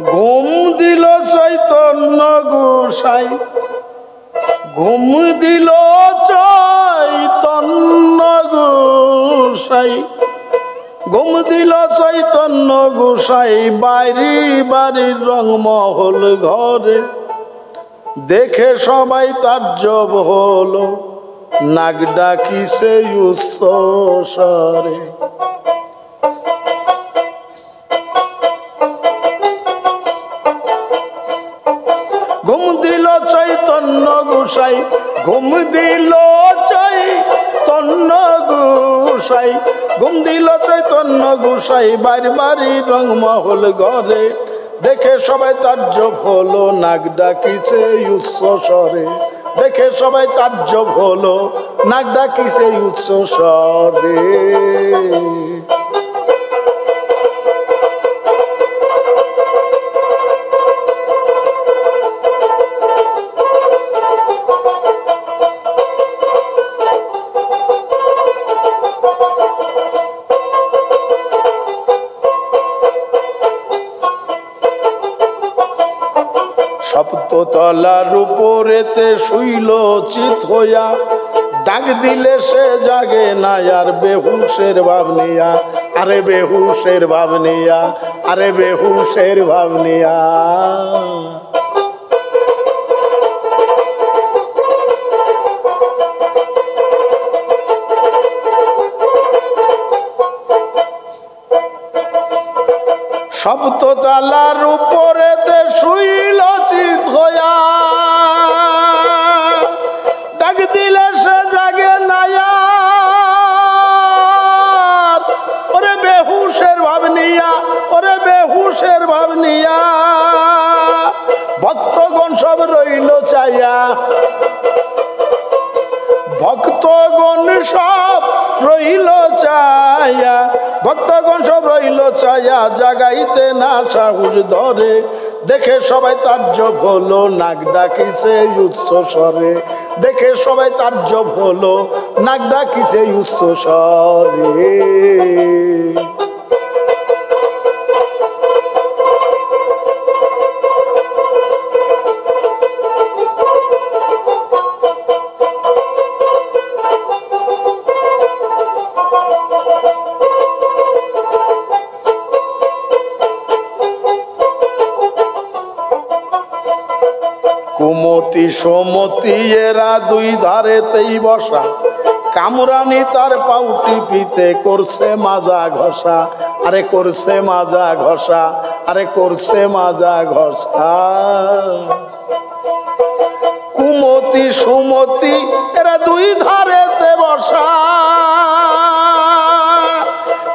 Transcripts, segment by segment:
ঘুম দিল চৈতন্য গোসাই, ঘুম দিল চৈতন্য গোসাই, ঘুম দিল চৈতন্য গোসাই বাড়ি বাড়ির রংমহল ঘরে। দেখে সবাই তাজ্জব হলো, নাক ডাকিছে উচ্চ স্বরে। ঘুম দিল চৈতন্য গোসাই, ঘুম দিল চৈতন্য গোসাই, ঘুম দিল চৈতন্য গোসাই বাড়ি বাড়ি রংমহল ঘরে। দেখে সবাই তাজ্জব হলো, নাক ডাকিছে উচ্চ স্বরে। দেখে সবাই তাজ্জব হলো, নাক ডাকিছে উচ্চ স্বরে। সপ্ততলার উপরেতে শুইল চিত হইয়া, ডাক দিলে সে জাগে না আর বেহুশের ভাব নিয়া। আরে বেহুশের ভাব নিয়া, আরে বেহুশের ভাব নিয়া। সপ্ততলার উপরেতে শুইল চিত হইয়া, ডাক দিলে সে জাগে না আর। ওরে বেহুশের ভাব নিয়া, ওরে বেহুশের ভাব নিয়া। ভক্তগণ সব রইল চাইয়া, ভক্তগণ সব রইল চাইয়া, ভক্তগণ সব রইল চাইয়া, জাগাইতে না সাহস ধরে। দেখে সবাই তাজ্জব হলো, নাক ডাকিছে উচ্চ স্বরে। দেখে সবাই তাজ্জব হলো, নাক ডাকিছে উচ্চ স্বরে। কুমতি সমতি এরা দুই ধারেতেই বসা, কামরানি তার পাউটি পিতে করছে মাজা ঘষা। আরে করছে মাজা ঘষা, আরে করছে মাজা ঘষা। কুমতি সুমতি এরা দুই ধারেতে বসা,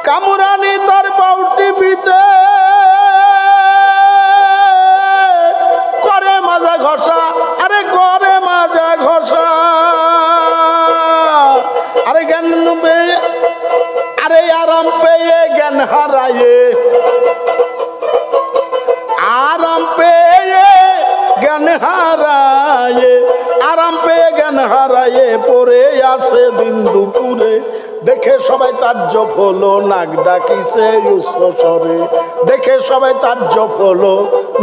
কামরানি তার পাউটি পিতে করে মাজা ঘষা। আরে করে মাজা ঘষা। আরে জ্ঞান পেয়ে, আরে আরাম পেয়ে জ্ঞান হারায়ে, আরাম পেয়ে জ্ঞান হারায়ে, আরাম পেয়ে জ্ঞান হারায়ে পড়ে আছে দিন দুপুরে। দেখে সবাই তাজ্জব হলো, নাক ডাকিছে উচ্চ স্বরে। দেখে সবাই তাজ্জব হলো,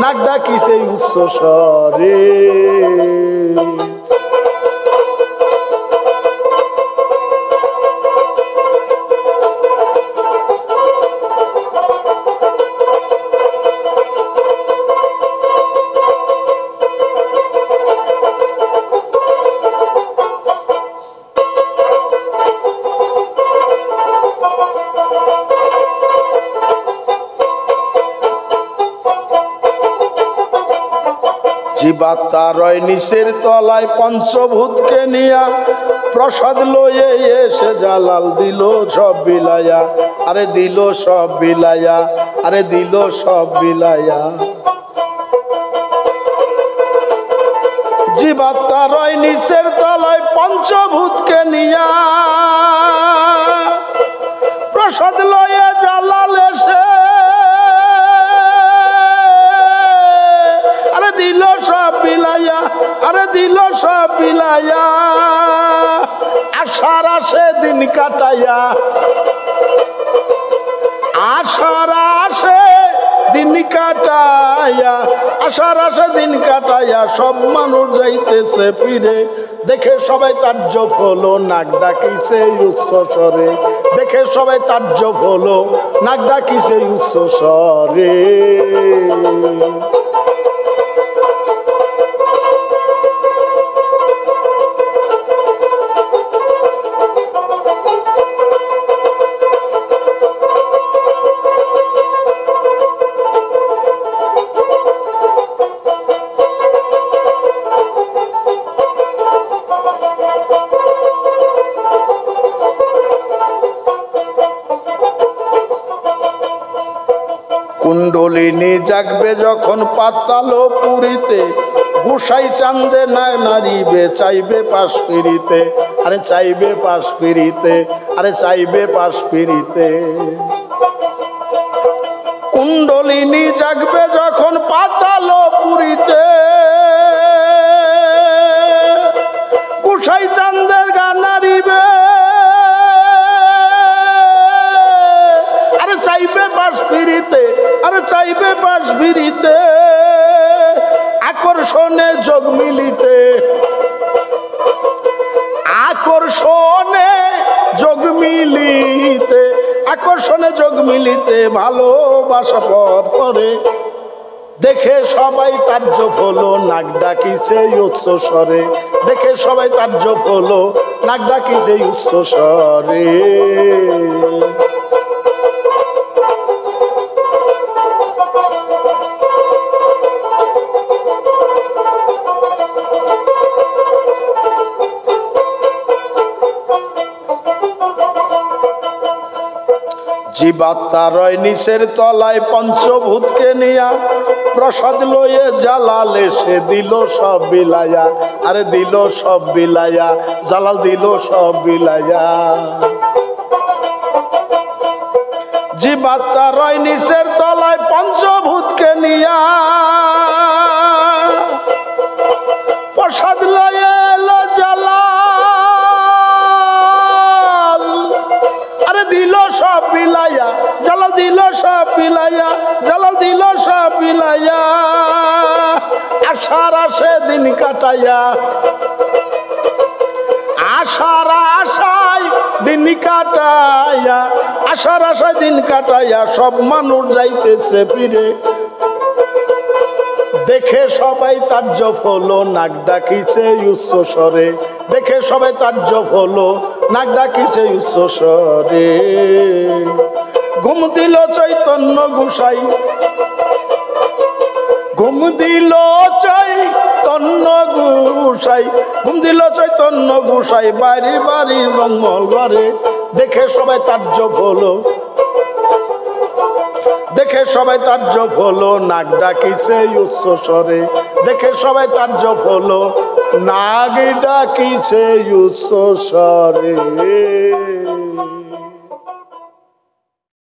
নাক ডাকিছে উচ্চ স্বরে। জীবাত্মা রয় নিচের তলায় পঞ্চভূতকে নিয়া, প্রসাদ লয়ে এসে জালাল দিল সব বিলায়া। আরে দিল সব বিলায়া, আরে দিল সব বিলায়া। জীবাত্মা রয় নিচের তলায় পঞ্চভূতকে নিয়া, প্রসাদ লয়ে জালাল এসে দিল সব বিলায়া, আরে দিল সব বিলায়া। আশার আসে দিন কাটাইয়া, আশার আসে দিন কাটাইয়া, আশার আশা দিন কাটাইয়া সব মানুষ যাইতেছে ফিরে। দেখে সবাই তাজ্জব হলো, নাক ডাকিছে উচ্চ স্বরে। দেখে সবাই তাজ্জব হলো, নাক ডাকিছে উচ্চ স্বরে। কুণ্ডলিনী জাগবে যখন পাতালো পুরীতে, গোসাই চান্দে নাই নারিবে চাইবে পাশ ফিরিতে। আরে চাইবে পাশ ফিরিতে, আরে চাইবে পাশ ফিরিতে। কুণ্ডলিনী জাগবে যখন পাতালো পুরীতে, গোসাই চান্দের গান নারিবে, আরে চাইবে পাশ ফিরিতে, আরে চাইবে পাশ ফিরিতে। আকর্ষণে যোগ মিলিতে, আকর্ষণে যোগ মিলিতে, আকর্ষণে যোগ মিলিতে ভালোবাসা পর পরে। দেখে সবাই তাজ্জব হলো, নাক ডাকিছে উচ্চ স্বরে। দেখে সবাই তাজ্জব হলো, নাক ডাকিছে উচ্চ স্বরে। জীবাত্মা রয় নিচের তলায় পঞ্চভূতকে নিয়া, প্রসাদ লয়ে জালালে সে দিল সব বিলাইয়া। আরে দিল সব বিলাইয়া, জালাল দিল সব বিলাইয়া। জীবাত্মা রয় নিচের তলায় পঞ্চভূতকে নিয়া, প্রসাদ লয়ে এলো জালাল। আরে দিল সব বিলাইয়া, জালাল দিল সব বিলাইয়া, জালাল দিল সব বিলাইয়া। আশার আশে দিন কাটাইয়া, আশার আশায় দিন কাটাইয়া, আশার আশায় দিন কাটাইয়া সব মানুষ যাইতেছে ফিরে। দেখে সবাই তাজ্জব হলো, নাক ডাকিছে উচ্চ স্বরে। দেখে সবাই তাজ্জব হলো, নাক ডাকিছে উচ্চ স্বরে। ঘুম দিল চৈতন্য গোসাই, ঘুম দিল চৈতন্য গোসাই, ঘুম দিল চৈতন্য গোসাই বাড়ি বাড়ি মঙ্গল ঘরে। দেখে সবাই তাজ্জব হলো, দেখে সবাই তাজ্জব হলো, নাক ডাকিছে উচ্চ স্বরে। দেখে সবাই তাজ্জব হলো, নাক ডাকিছে উচ্চ স্বরে।